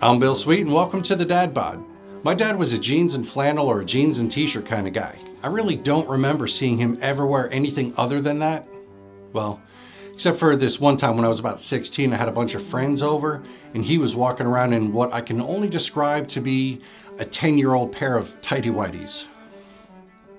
I'm Bill Sweet and welcome to the Dad Bod. My dad was a jeans and flannel or a jeans and t-shirt kind of guy. I really don't remember seeing him ever wear anything other than that. Well, except for this one time when I was about 16, I had a bunch of friends over and he was walking around in what I can only describe to be a 10-year-old pair of tighty-whities.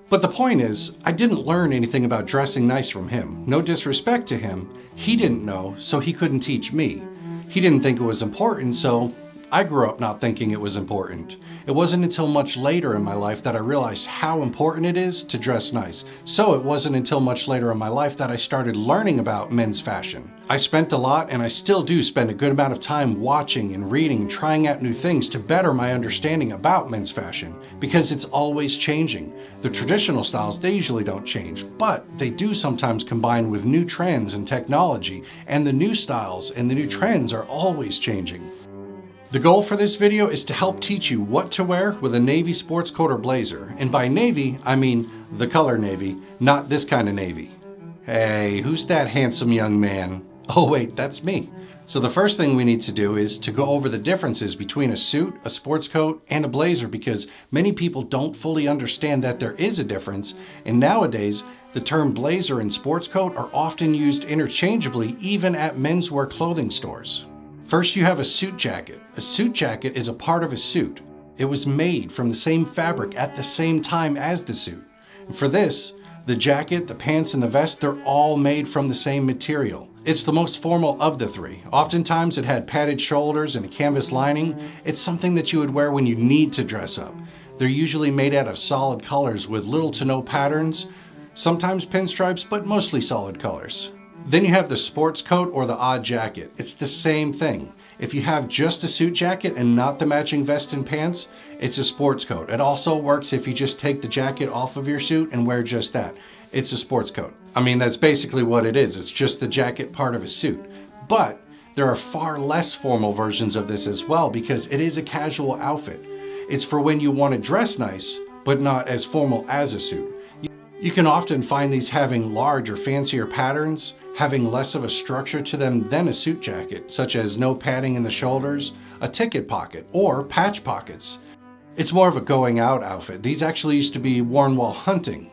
But the point is, I didn't learn anything about dressing nice from him. No disrespect to him, he didn't know, so he couldn't teach me. He didn't think it was important, so I grew up not thinking it was important. It wasn't until much later in my life that I realized how important it is to dress nice. So it wasn't until much later in my life that I started learning about men's fashion. I spent a lot, and I still do spend a good amount of time watching and reading and trying out new things to better my understanding about men's fashion, because it's always changing. The traditional styles, they usually don't change, but they do sometimes combine with new trends and technology, and the new styles and the new trends are always changing. The goal for this video is to help teach you what to wear with a navy sports coat or blazer. And by navy, I mean the color navy, not this kind of navy. Hey, who's that handsome young man? Oh wait, that's me. So the first thing we need to do is to go over the differences between a suit, a sports coat, and a blazer, because many people don't fully understand that there is a difference. And nowadays, the term blazer and sports coat are often used interchangeably even at menswear clothing stores. First, you have a suit jacket. A suit jacket is a part of a suit. It was made from the same fabric at the same time as the suit. And for this, the jacket, the pants, and the vest, they're all made from the same material. It's the most formal of the three. Oftentimes it had padded shoulders and a canvas lining. It's something that you would wear when you need to dress up. They're usually made out of solid colors with little to no patterns, sometimes pinstripes, but mostly solid colors. Then you have the sports coat or the odd jacket. It's the same thing. If you have just a suit jacket and not the matching vest and pants, it's a sports coat. It also works if you just take the jacket off of your suit and wear just that. It's a sports coat. I mean, that's basically what it is. It's just the jacket part of a suit. But there are far less formal versions of this as well, because it is a casual outfit. It's for when you want to dress nice, but not as formal as a suit. You can often find these having large or fancier patterns, having less of a structure to them than a suit jacket, such as no padding in the shoulders, a ticket pocket, or patch pockets. It's more of a going out outfit. These actually used to be worn while hunting.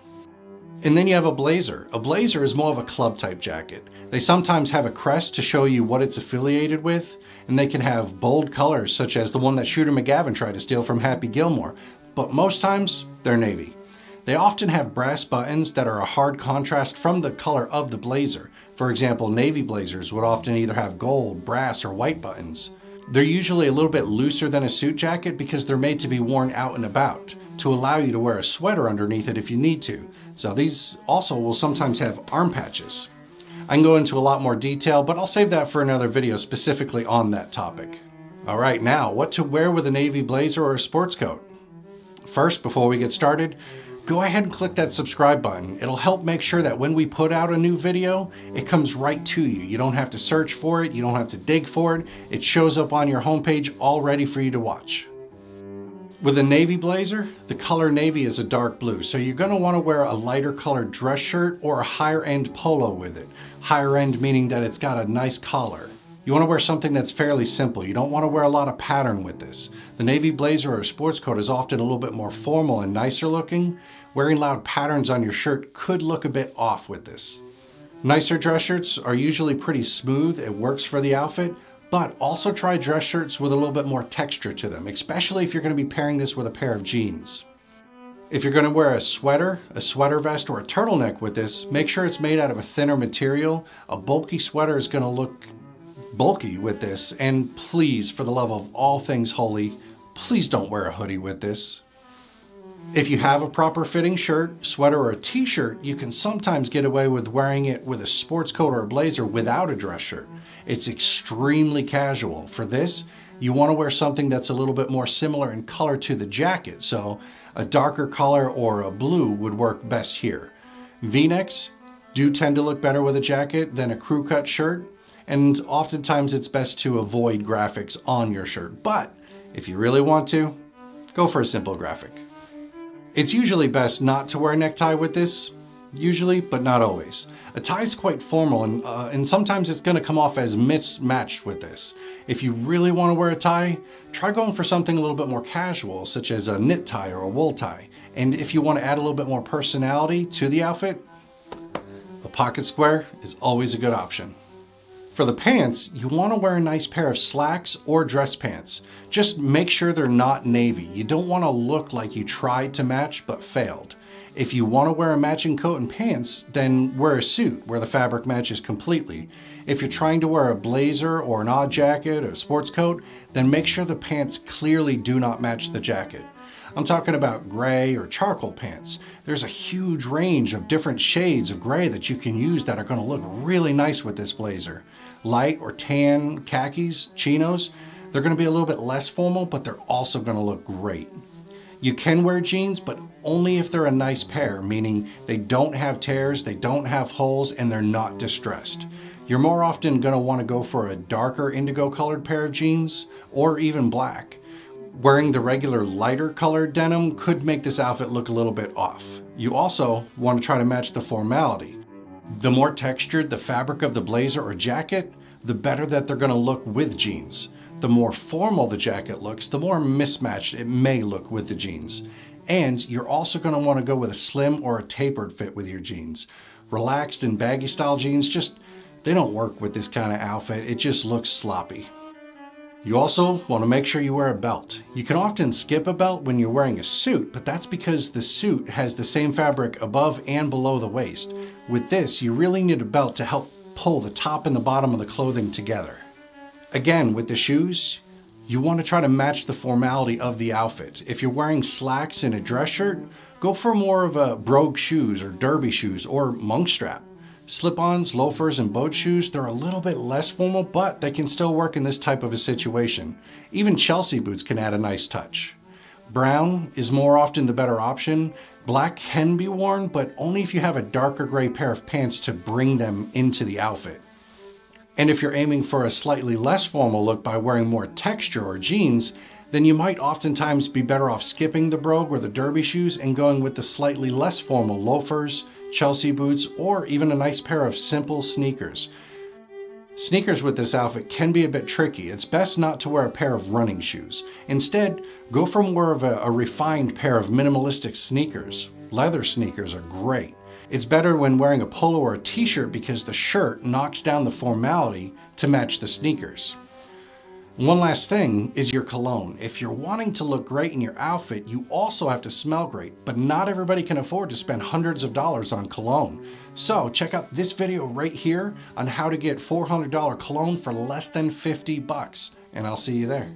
And then you have a blazer. A blazer is more of a club type jacket. They sometimes have a crest to show you what it's affiliated with, and they can have bold colors such as the one that Shooter McGavin tried to steal from Happy Gilmore, but most times they're navy. They often have brass buttons that are a hard contrast from the color of the blazer. For example, navy blazers would often either have gold, brass, or white buttons. They're usually a little bit looser than a suit jacket because they're made to be worn out and about, to allow you to wear a sweater underneath it if you need to. So these also will sometimes have arm patches. I can go into a lot more detail, but I'll save that for another video specifically on that topic. All right, now, what to wear with a navy blazer or a sports coat? First, before we get started, go ahead and click that subscribe button. It'll help make sure that when we put out a new video, it comes right to you. You don't have to search for it. You don't have to dig for it. It shows up on your homepage all ready for you to watch. With a navy blazer, the color navy is a dark blue, so you're going to want to wear a lighter colored dress shirt or a higher end polo with it. Higher end meaning that it's got a nice collar. You want to wear something that's fairly simple. You don't want to wear a lot of pattern with this. The navy blazer or sports coat is often a little bit more formal and nicer looking. Wearing loud patterns on your shirt could look a bit off with this. Nicer dress shirts are usually pretty smooth. It works for the outfit, but also try dress shirts with a little bit more texture to them, especially if you're going to be pairing this with a pair of jeans. If you're going to wear a sweater vest, or a turtleneck with this, make sure it's made out of a thinner material. A bulky sweater is going to look bulky with this, and please, for the love of all things holy, please don't wear a hoodie with this. If you have a proper fitting shirt, sweater, or a t-shirt, you can sometimes get away with wearing it with a sports coat or a blazer without a dress shirt. It's extremely casual. For this, you want to wear something that's a little bit more similar in color to the jacket, so a darker color or a blue would work best here. V-necks do tend to look better with a jacket than a crew cut shirt, and oftentimes it's best to avoid graphics on your shirt, but if you really want to, go for a simple graphic. It's usually best not to wear a necktie with this. usually, but not always. A tie is quite formal, and sometimes it's going to come off as mismatched with this. If you really want to wear a tie, try going for something a little bit more casual, such as a knit tie or a wool tie. And if you want to add a little bit more personality to the outfit, a pocket square is always a good option. For the pants, you want to wear a nice pair of slacks or dress pants. Just make sure they're not navy. You don't want to look like you tried to match but failed. If you want to wear a matching coat and pants, then wear a suit where the fabric matches completely. If you're trying to wear a blazer or an odd jacket or a sports coat, then make sure the pants clearly do not match the jacket. I'm talking about gray or charcoal pants. There's a huge range of different shades of gray that you can use that are going to look really nice with this blazer. Light or tan khakis, chinos, they're going to be a little bit less formal, but they're also going to look great. You can wear jeans, but only if they're a nice pair, meaning they don't have tears, they don't have holes, and they're not distressed. You're more often going to want to go for a darker indigo colored pair of jeans, or even black. Wearing the regular lighter colored denim could make this outfit look a little bit off. You also want to try to match the formality. The more textured the fabric of the blazer or jacket, the better that they're going to look with jeans. The more formal the jacket looks, the more mismatched it may look with the jeans. And you're also going to want to go with a slim or a tapered fit with your jeans. Relaxed and baggy style jeans, they don't work with this kind of outfit. It just looks sloppy. You also want to make sure you wear a belt. You can often skip a belt when you're wearing a suit, but that's because the suit has the same fabric above and below the waist. With this, you really need a belt to help pull the top and the bottom of the clothing together. Again, with the shoes, you want to try to match the formality of the outfit. If you're wearing slacks and a dress shirt, go for more of a brogue shoes or derby shoes or monk strap. Slip-ons, loafers, and boat shoes, they're a little bit less formal, but they can still work in this type of a situation. Even Chelsea boots can add a nice touch. Brown is more often the better option. Black can be worn, but only if you have a darker gray pair of pants to bring them into the outfit. And if you're aiming for a slightly less formal look by wearing more texture or jeans, then you might oftentimes be better off skipping the brogue or the derby shoes and going with the slightly less formal loafers, Chelsea boots, or even a nice pair of simple sneakers. Sneakers with this outfit can be a bit tricky. It's best not to wear a pair of running shoes. Instead, go for more of a refined pair of minimalistic sneakers. Leather sneakers are great. It's better when wearing a polo or a t-shirt because the shirt knocks down the formality to match the sneakers. One last thing is your cologne. If you're wanting to look great in your outfit, you also have to smell great, but not everybody can afford to spend hundreds of dollars on cologne. So check out this video right here on how to get $400 cologne for less than $50, and I'll see you there.